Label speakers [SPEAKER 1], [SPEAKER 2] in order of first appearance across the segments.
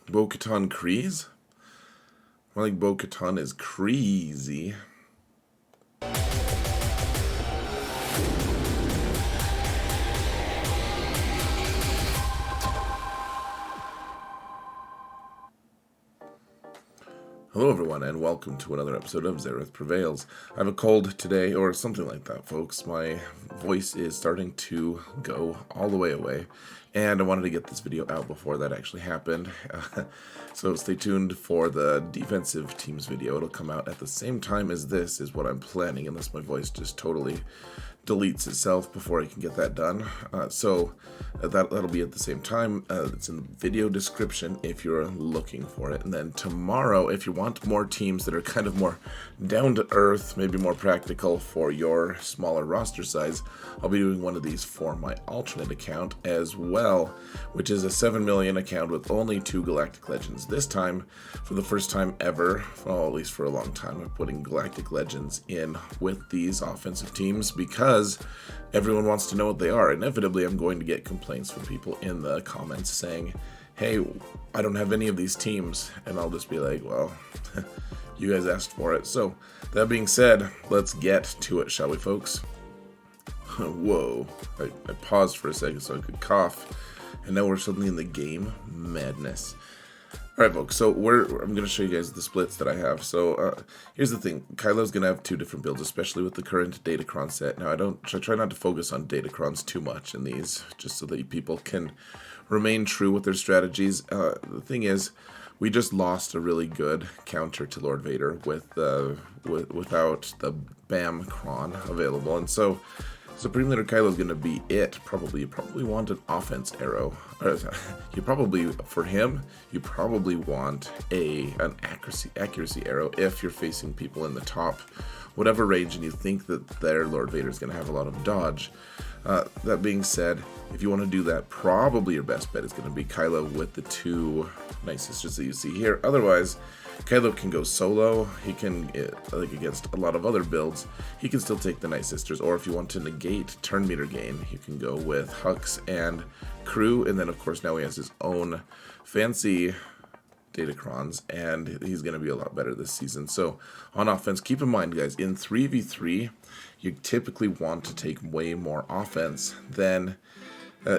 [SPEAKER 1] Bo-Katan Kryze? More like Bo-Katan is crazy. Hello everyone, and welcome to another episode of Xaereth Prevails. I have a cold today, or something like that, folks. My voice is starting to go all the way away, and I wanted to get this video out before that actually happened. So stay tuned for the defensive teams video. It'll come out at the same time as this is what I'm planning, unless my voice just totally deletes itself before I can get that done. That'll be at the same time. It's in the video description if you're looking for it. And then tomorrow, if you want more teams that are kind of more down to earth, maybe more practical for your smaller roster size, I'll be doing one of these for my alternate account as well, which is a 7 million account with only 2 Galactic Legends. This time, for the first time ever, well, at least for a long time, I'm putting Galactic Legends in with these offensive teams because everyone wants to know what they are. Inevitably, I'm going to get complaints from people in the comments saying, hey, I don't have any of these teams. And I'll just be like, well, you guys asked for it. So, that being said, let's get to it, shall we, folks? Whoa. I paused for a second so I could cough. And now we're suddenly in the game. Madness. Alright folks, so I'm going to show you guys the splits that I have. So here's the thing, Kylo's going to have 2 different builds, especially with the current Datacron set. Now I try not to focus on Datacrons too much in these, just so that people can remain true with their strategies. The thing is, we just lost a really good counter to Lord Vader without the Bam-Cron available, and so Supreme Leader Kylo is going to be it. You probably want an offense arrow. For him, you probably want an accuracy arrow if you're facing people in the top whatever range and you think that their Lord Vader is going to have a lot of dodge. That being said, if you want to do that, probably your best bet is going to be Kylo with the 2 Night Sisters that you see here. Otherwise, Kylo can go solo. He can, like against a lot of other builds, he can still take the Night Sisters. Or if you want to negate turn meter gain, you can go with Hux and Crew. And then, of course, now he has his own fancy Datacrons, and he's going to be a lot better this season. So, on offense, keep in mind, guys, in 3v3, you typically want to take way more offense than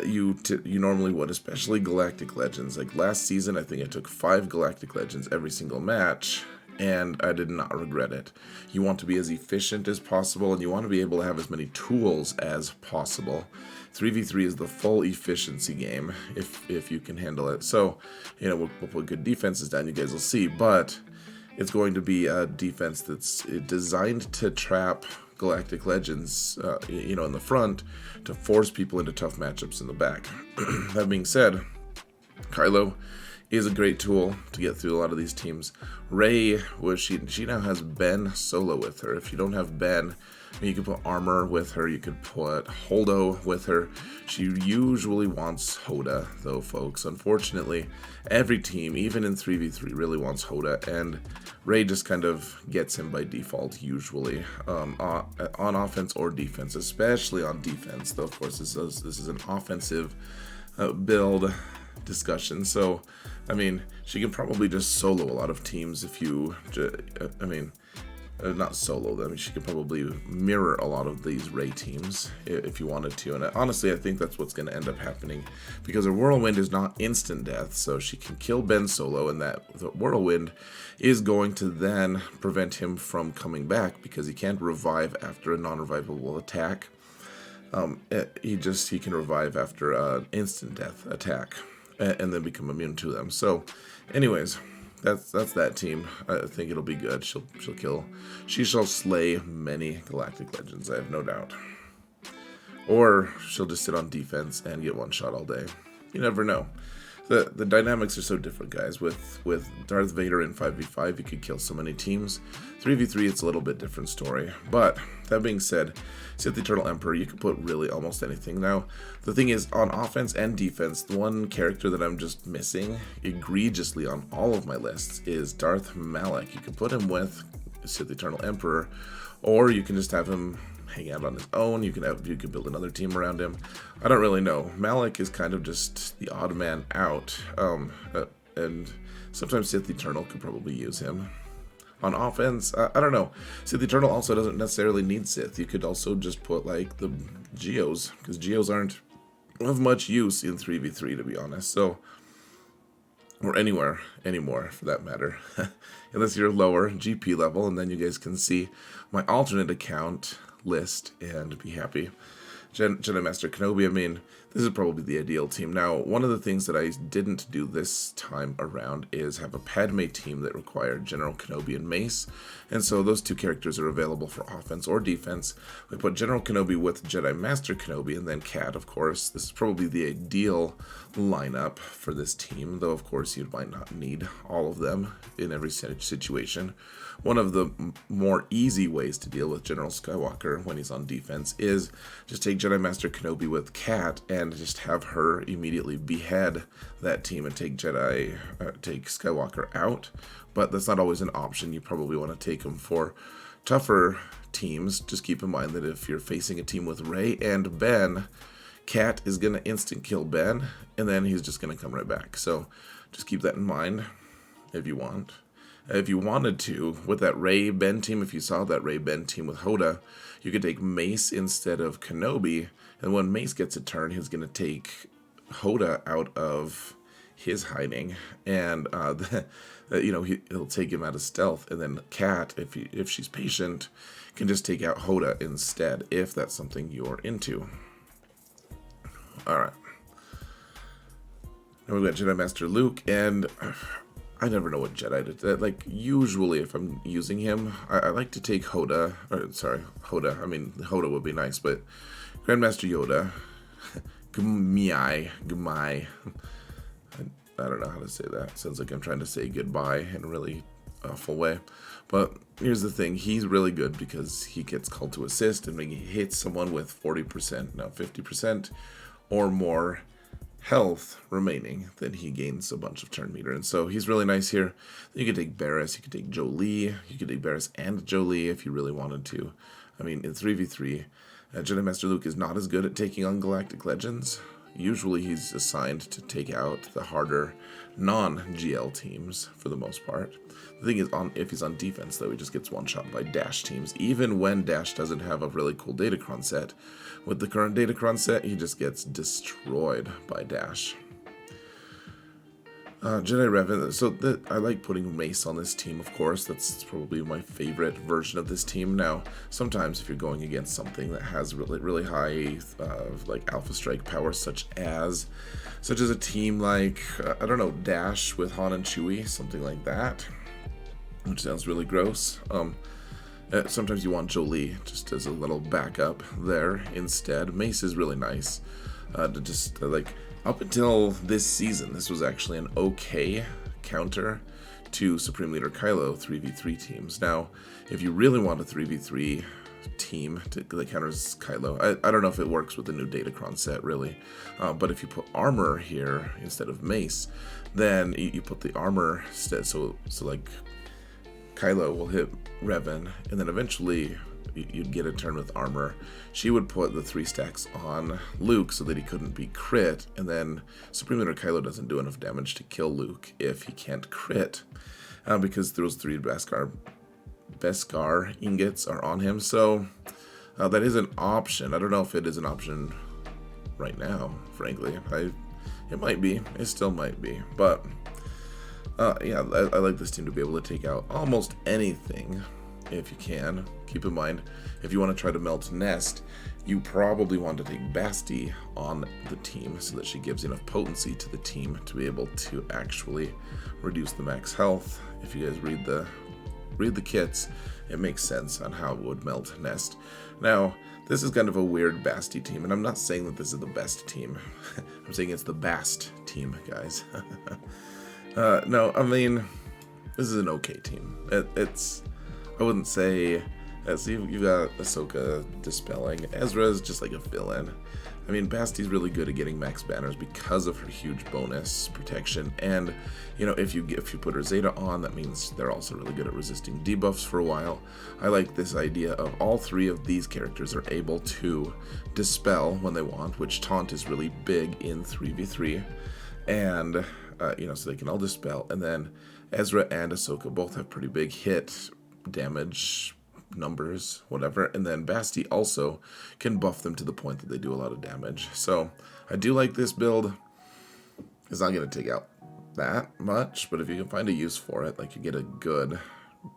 [SPEAKER 1] you normally would, especially Galactic Legends. Like last season, I think I took 5 Galactic Legends every single match, and I did not regret it. You want to be as efficient as possible, and you want to be able to have as many tools as possible. 3v3 is the full efficiency game, if you can handle it. So, we'll put good defenses down, you guys will see, but it's going to be a defense that's designed to trap Galactic Legends, in the front to force people into tough matchups in the back. That being said, Kylo is a great tool to get through a lot of these teams. Rey, she now has Ben solo with her. If you don't have Ben, you can put Armor with her, you could put Holdo with her. She usually wants Hoda, though, folks. Unfortunately, every team, even in 3v3, really wants Hoda, and Rey just kind of gets him by default, usually, on offense or defense, especially on defense, though, of course, this is an offensive build discussion, so, she can probably just solo a lot of teams if you, not solo them. She could probably mirror a lot of these Rey teams if you wanted to. And honestly, I think that's what's going to end up happening because her Whirlwind is not instant death, so she can kill Ben solo, and that the Whirlwind is going to then prevent him from coming back because he can't revive after a non-revivable attack. He can revive after an instant death attack and then become immune to them. So, anyways, that's that team. I think it'll be good. She shall slay many Galactic Legends, I have no doubt. Or she'll just sit on defense and get one shot all day. You never know. The dynamics are so different, guys. With Darth Vader in 5v5, you could kill so many teams. 3v3, it's a little bit different story. But, that being said, Sith Eternal Emperor, you could put really almost anything. Now, the thing is, on offense and defense, the one character that I'm just missing egregiously on all of my lists is Darth Malak. You could put him with Sith Eternal Emperor, or you can just have him hang out on his own. You could build another team around him. I don't really know. Malak is kind of just the odd man out. and sometimes Sith Eternal could probably use him. On offense, I don't know. Sith Eternal also doesn't necessarily need Sith. You could also just put like the Geos, because Geos aren't of much use in 3v3, to be honest. So, or anywhere anymore for that matter, unless you're lower GP level, and then you guys can see my alternate account list and be happy. Jedi Master Kenobi, I mean, this is probably the ideal team. Now, one of the things that I didn't do this time around is have a Padme team that required General Kenobi and Mace, and so those two characters are available for offense or defense. We put General Kenobi with Jedi Master Kenobi, and then Cat, of course. This is probably the ideal lineup for this team, though of course you might not need all of them in every situation. One of the more easy ways to deal with General Skywalker when he's on defense is just take Jedi Master Kenobi with Cat and just have her immediately behead that team and take Skywalker out. But that's not always an option. You probably want to take him for tougher teams. Just keep in mind that if you're facing a team with Rey and Ben, Cat is going to instant kill Ben, and then he's just going to come right back. So just keep that in mind if you want. If you wanted to, with that Rey-Ben team, if you saw that Rey-Ben team with Hoda, you could take Mace instead of Kenobi, and when Mace gets a turn, he's going to take Hoda out of his hiding, and he'll take him out of stealth, and then Cat, if she's patient, can just take out Hoda instead, if that's something you're into. Alright. Now we've got Jedi Master Luke, and I never know what Jedi to do. Like, usually if I'm using him, I like to take Hoda. Hoda. I mean, Hoda would be nice, but Grandmaster Yoda. Gumai. I don't know how to say that. Sounds like I'm trying to say goodbye in a really awful way. But here's the thing. He's really good because he gets called to assist, and when he hits someone with 50% or more health remaining, then he gains a bunch of turn meter, and so he's really nice here. You could take Barriss, you could take Jolee, you could take Barriss and Jolee if you really wanted to. I mean, in 3v3, Jedi Master Luke is not as good at taking on Galactic Legends. Usually he's assigned to take out the harder non-GL teams for the most part. The thing is, if he's on defense, though, he just gets one-shot by Dash teams, even when Dash doesn't have a really cool Datacron set. With the current Datacron set, he just gets destroyed by Dash. Jedi Revan, so I like putting Mace on this team, of course. That's probably my favorite version of this team. Now, sometimes if you're going against something that has really high like Alpha Strike power, such as a team like, I don't know, Dash with Han and Chewie, something like that, which sounds really gross. Sometimes you want Jolee just as a little backup there instead. Mace is really nice up until this season, this was actually an okay counter to Supreme Leader Kylo 3v3 teams. Now, if you really want a 3v3 team that counters Kylo, I don't know if it works with the new Datacron set, really. But if you put armor here instead of Mace, then you put the armor instead. So like, Kylo will hit Revan, and then eventually you'd get a turn with armor. She would put the 3 stacks on Luke so that he couldn't be crit, and then Supreme Leader Kylo doesn't do enough damage to kill Luke if he can't crit, because those 3 Beskar ingots are on him. So that is an option. I don't know if it is an option right now, frankly. It might be. It still might be. But yeah, I like this team to be able to take out almost anything if you can. Keep in mind, if you want to try to melt Nest, you probably want to take Basti on the team so that she gives enough potency to the team to be able to actually reduce the max health. If you guys read the kits, it makes sense on how it would melt Nest. Now, this is kind of a weird Basti team, and I'm not saying that this is the best team. I'm saying it's the Bast team, guys. No, I mean, this is an okay team. I wouldn't say, so you've got Ahsoka dispelling. Ezra is just like a fill-in. I mean, Basti's really good at getting max banners because of her huge bonus protection, and if you put her Zeta on, that means they're also really good at resisting debuffs for a while. I like this idea of all 3 of these characters are able to dispel when they want, which taunt is really big in 3v3, and so they can all dispel. And then Ezra and Ahsoka both have pretty big hit damage numbers, whatever. And then Basti also can buff them to the point that they do a lot of damage. So I do like this build. It's not going to take out that much, but if you can find a use for it, like you get a good,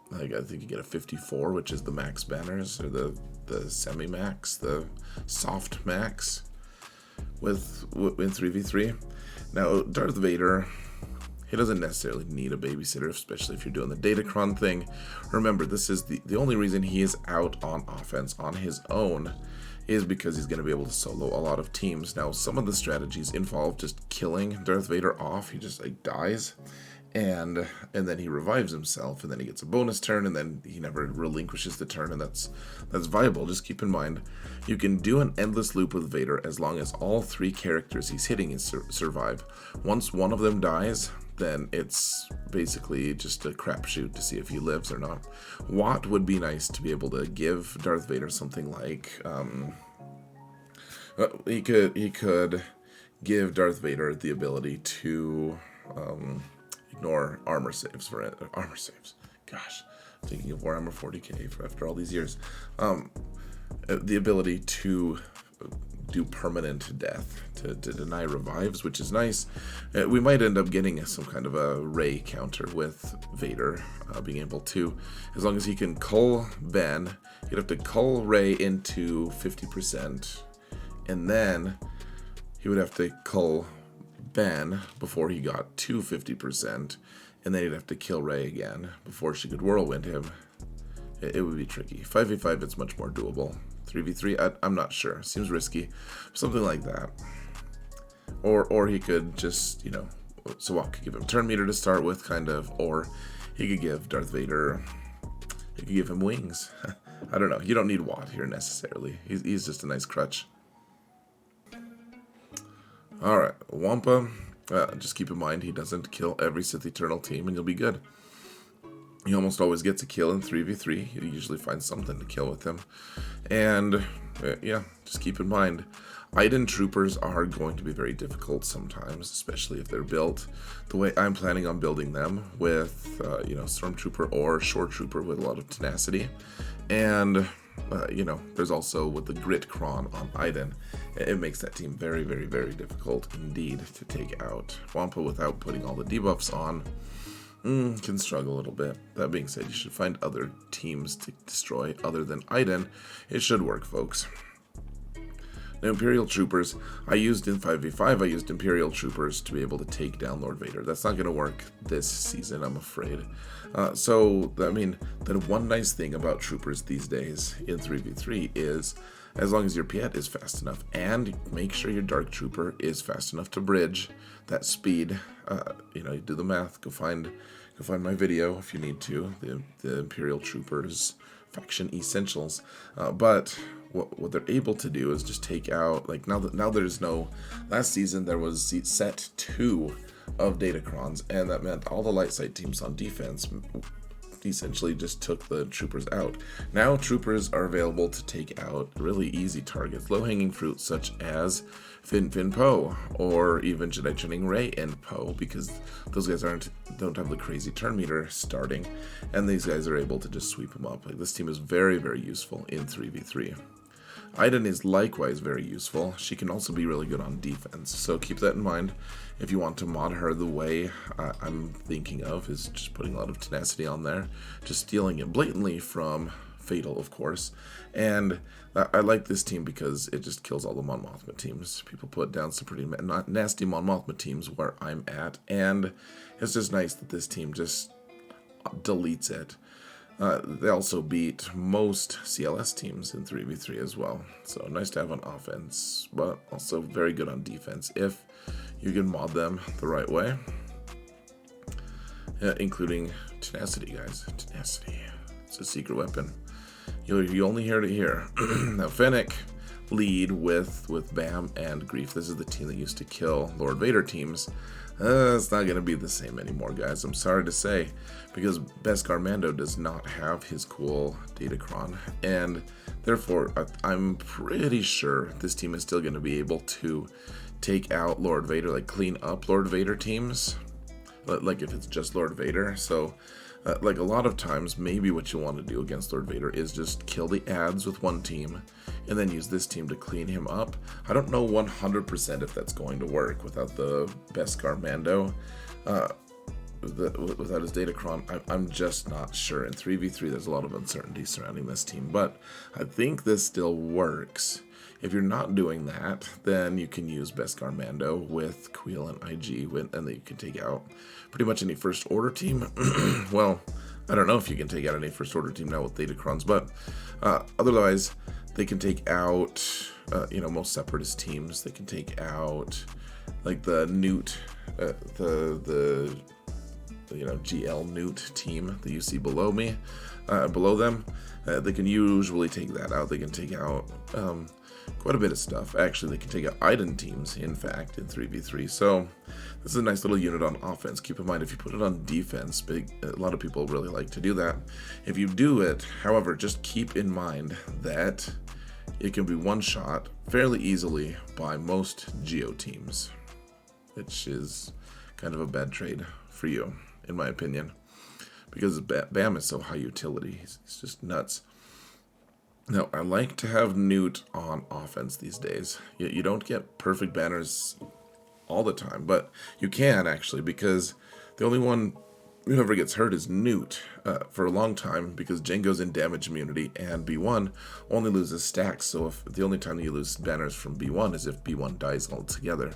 [SPEAKER 1] like I think you get a 54, which is the max banners, or the semi-max, the soft max with in 3v3. Now, Darth Vader, he doesn't necessarily need a babysitter, especially if you're doing the Datacron thing. Remember, this is the only reason he is out on offense on his own is because he's going to be able to solo a lot of teams. Now, some of the strategies involve just killing Darth Vader off. He just like dies, and then he revives himself, and then he gets a bonus turn, and then he never relinquishes the turn, and that's viable. Just keep in mind, you can do an endless loop with Vader as long as all 3 characters he's hitting survive. Once one of them dies, then it's basically just a crapshoot to see if he lives or not. Watt would be nice to be able to give Darth Vader something like, he could give Darth Vader the ability to ignore armor saves for it. Armor saves. Gosh, I'm thinking of Warhammer 40k for after all these years. The ability to do permanent death, to deny revives, which is nice. We might end up getting some kind of a Rey counter with Vader, being able to, as long as he can cull Ben, you'd have to cull Rey into 50%, and then he would have to cull Ben before he got to 50%, and then he'd have to kill Rey again before she could whirlwind him. It would be tricky. 5v5, it's much more doable. 3v3, I'm not sure. Seems risky. Something like that. Or he could just, Sawak could give him turn meter to start with, kind of, or he could give Darth Vader, he could give him wings. I don't know. You don't need Watt here necessarily. He's just a nice crutch. Alright, Wampa, just keep in mind he doesn't kill every Sith Eternal team, and you'll be good. He almost always gets a kill in 3v3. You usually find something to kill with him. And, just keep in mind, Iden troopers are going to be very difficult sometimes, especially if they're built the way I'm planning on building them, with, Stormtrooper or Shore Trooper with a lot of tenacity. And, there's also with the Grit Kron on Iden, it makes that team very, very, very difficult indeed to take out. Wampa, without putting all the debuffs on, can struggle a little bit. That being said, you should find other teams to destroy other than Iden. It should work, folks. Now, Imperial Troopers, I used in 5v5, I used Imperial Troopers to be able to take down Lord Vader. That's not going to work this season, I'm afraid. The one nice thing about Troopers these days in 3v3 is, as long as your Piet is fast enough, and make sure your Dark Trooper is fast enough to bridge that speed, you do the math, go find my video if you need to, the Imperial Troopers faction essentials. But what they're able to do is just take out, like now there's no, last season there was set 2 of Datacrons, and that meant all the light side teams on defense essentially just took the troopers out. Now troopers are available to take out really easy targets, low-hanging fruit such as Fin Poe, or even Jedi Training Rey and Poe, because those guys don't have the crazy turn meter starting, and these guys are able to just sweep them up. Like, this team is very, very useful in 3v3. Iden is likewise very useful. She can also be really good on defense, so keep that in mind. If you want to mod her the way I'm thinking of, is just putting a lot of tenacity on there, just stealing it blatantly from Fatal, of course. And I like this team because it just kills all the Mon Mothma teams. People put down some pretty nasty Mon Mothma teams where I'm at, and it's just nice that this team just deletes it. They also beat most CLS teams in 3v3 as well. So nice to have on offense, but also very good on defense if you can mod them the right way. Including tenacity, guys. Tenacity. It's a secret weapon. You only hear it here. Now, Fennec lead with Bam and Grief. This is the team that used to kill Lord Vader teams. It's not going to be the same anymore, guys. I'm sorry to say, because Beskar Mando does not have his cool Datacron, and therefore I'm pretty sure this team is still going to be able to take out Lord Vader, like clean up Lord Vader teams, like if it's just Lord Vader. So like a lot of times, maybe what you want to do against Lord Vader is just kill the ads with one team and then use this team to clean him up. I don't know 100% if that's going to work without the Beskar Mando. Without his Datacron, I'm just not sure. In 3v3, there's a lot of uncertainty surrounding this team, but I think this still works. If you're not doing that, then you can use Beskar Mando with Kuiil and IG, and then you can take out pretty much any First Order team. Well, I don't know if you can take out any First Order team now with Datacrons, but otherwise, they can take out, most Separatist teams. They can take out, like, the Newt, the GL Newt team that you see below me, below them. They can usually take that out. They can take out quite a bit of stuff. Actually, they can take out Iden teams, in fact, in 3v3. So this is a nice little unit on offense. Keep in mind, if you put it on defense, a lot of people really like to do that. If you do it, however, just keep in mind that it can be one-shot fairly easily by most Geo teams, which is kind of a bad trade for you, in my opinion, because Bam is so high utility. He's just nuts. Now, I like to have Newt on offense these days. You don't get perfect banners all the time, but you can actually, because the only one who ever gets hurt is Newt for a long time, because Jango's in damage immunity and B1 only loses stacks. So if the only time you lose banners from B1 is if B1 dies altogether.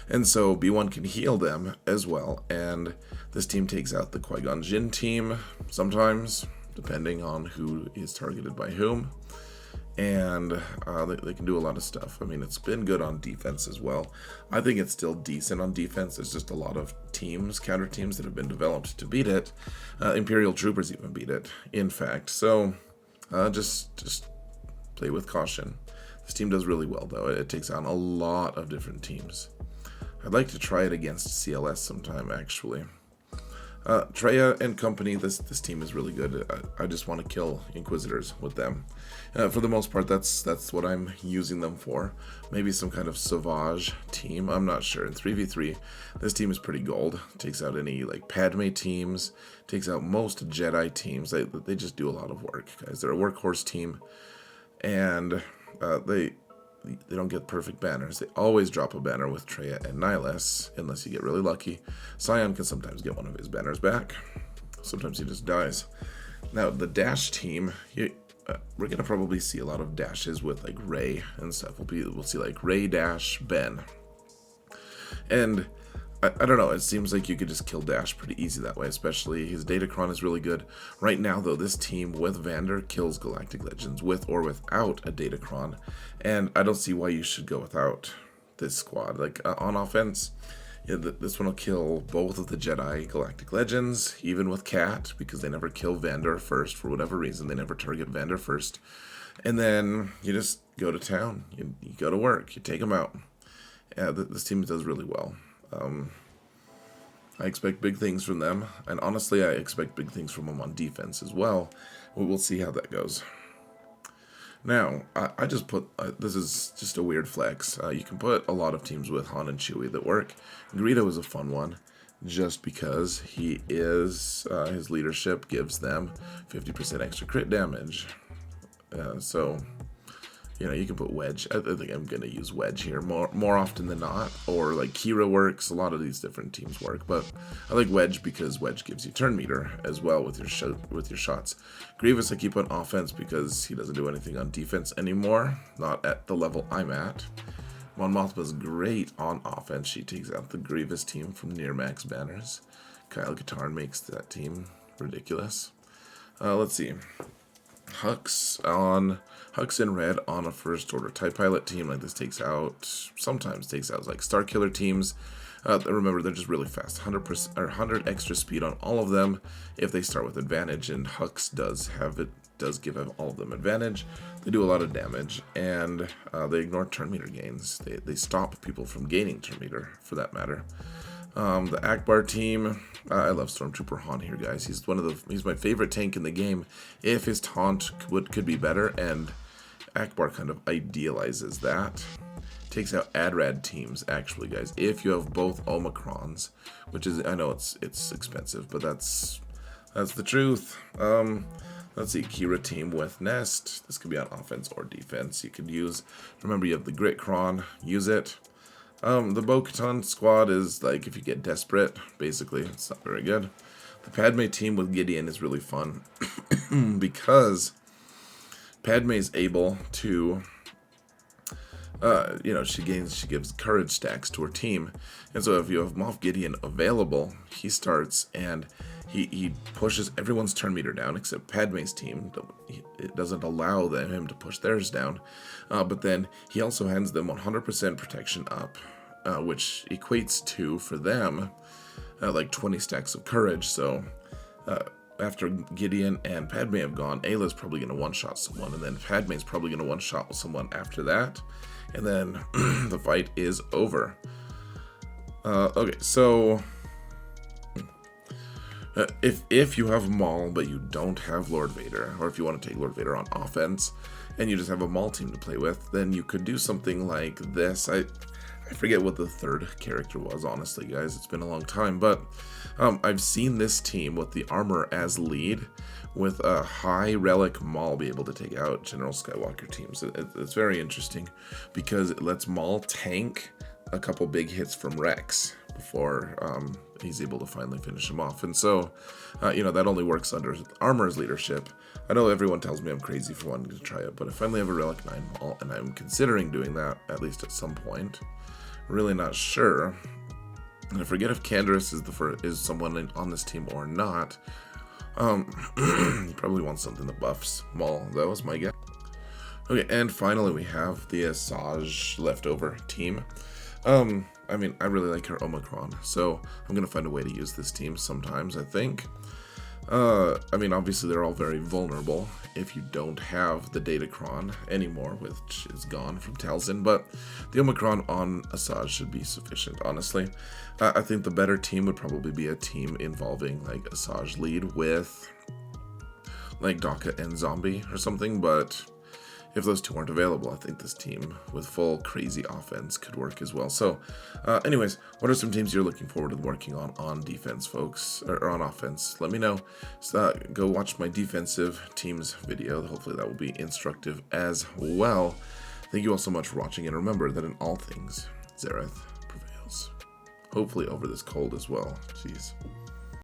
[SPEAKER 1] And so B1 can heal them as well. And this team takes out the Qui-Gon Jinn team sometimes, depending on who is targeted by whom. And they can do a lot of stuff. I mean, it's been good on defense as well. I think it's still decent on defense. There's just a lot of teams, counter teams that have been developed to beat it. Imperial Troopers even beat it, in fact. So just play with caution. This team does really well, though. It takes on a lot of different teams. I'd like to try it against CLS sometime, actually. Traya and company, this team is really good. I just want to kill Inquisitors with them. For the most part, that's what I'm using them for. Maybe some kind of Sauvage team, I'm not sure. In 3v3, this team is pretty gold. Takes out any like Padme teams, takes out most Jedi teams. They just do a lot of work, guys. They're a workhorse team, and they don't get perfect banners. They always drop a banner with Traya and Nihilus, unless you get really lucky. Scion can sometimes get one of his banners back. Sometimes he just dies. Now, the Dash team, we're going to probably see a lot of dashes with, like, Rey and stuff. We'll see, like, Rey, Dash, Ben. And I don't know, it seems like you could just kill Dash pretty easy that way, especially his Datacron is really good. Right now, though, this team with Vander kills Galactic Legends with or without a Datacron, and I don't see why you should go without this squad. Like, on offense, this one will kill both of the Jedi Galactic Legends, even with Cat, because they never kill Vander first for whatever reason. They never target Vander first. And then you just go to town. You go to work. You take them out. Yeah, this team does really well. I expect big things from them, and honestly, I expect big things from them on defense as well. We'll see how that goes. Now, I just put, this is just a weird flex. You can put a lot of teams with Han and Chewie that work. Greedo is a fun one, just because he is, his leadership gives them 50% extra crit damage. So, you can put Wedge. I think I'm going to use Wedge here more often than not. Or like Kira works. A lot of these different teams work. But I like Wedge because Wedge gives you turn meter as well with your shots. Grievous I keep on offense because he doesn't do anything on defense anymore. Not at the level I'm at. Mon Mothma's great on offense. She takes out the Grievous team from near max banners. Kyle Katarn makes that team ridiculous. Let's see. Hux in red on a First Order TIE Pilot team like this sometimes takes out like Star Killer teams. Remember, they're just really fast. 100 extra speed on all of them if they start with advantage, and Hux does give all of them advantage. They do a lot of damage, and they ignore turn meter gains. They stop people from gaining turn meter, for that matter. The Akbar team, I love Stormtrooper Han here, guys. He's my favorite tank in the game. If his taunt could be better, and Akbar kind of idealizes that. takes out AdRad teams, actually, guys. If you have both Omicrons, which is, I know it's expensive, but that's the truth. Let's see, Kira team with Nest. This could be on offense or defense. You could use, remember you have the Gritcron, use it. The Bo-Katan squad is like if you get desperate, basically. It's not very good. The Padme team with Gideon is really fun because Padme is able to, she gives courage stacks to her team. And so if you have Moff Gideon available, he starts and he pushes everyone's turn meter down except Padme's team. It doesn't allow him to push theirs down. But then he also hands them 100% protection up, which equates to, for them, like 20 stacks of courage. So after Gideon and Padme have gone, Ayla's probably going to one-shot someone, and then Padme's probably going to one-shot someone after that. And then the fight is over. Okay, so if you have Maul but you don't have Lord Vader, or if you want to take Lord Vader on offense and you just have a Maul team to play with, then you could do something like this. I forget what the third character was, honestly, guys. It's been a long time, but I've seen this team with the armor as lead with a high relic Maul be able to take out General Skywalker teams. It's very interesting because it lets Maul tank a couple big hits from Rex before he's able to finally finish him off. And so, that only works under Armor's leadership. I know everyone tells me I'm crazy for wanting to try it, but I finally have a Relic 9 Maul, and I'm considering doing that at least at some point. Really not sure. And I forget if Canderous is someone on this team or not. You probably want something that buffs Maul. That was my guess. Okay, and finally we have the Asajj leftover team. I really like her Omicron, so I'm gonna find a way to use this team sometimes, I think. Obviously they're all very vulnerable if you don't have the Datacron anymore, which is gone from Talzin, but the Omicron on Asajj should be sufficient, honestly. I think the better team would probably be a team involving, like, Asajj lead with, like, Daka and Zombie or something, but if those two aren't available, I think this team with full crazy offense could work as well. So, anyways, what are some teams you're looking forward to working on defense, folks, or on offense? Let me know. So, go watch my defensive teams video. Hopefully that will be instructive as well. Thank you all so much for watching, and remember that in all things, Xaereth prevails. Hopefully over this cold as well. Jeez.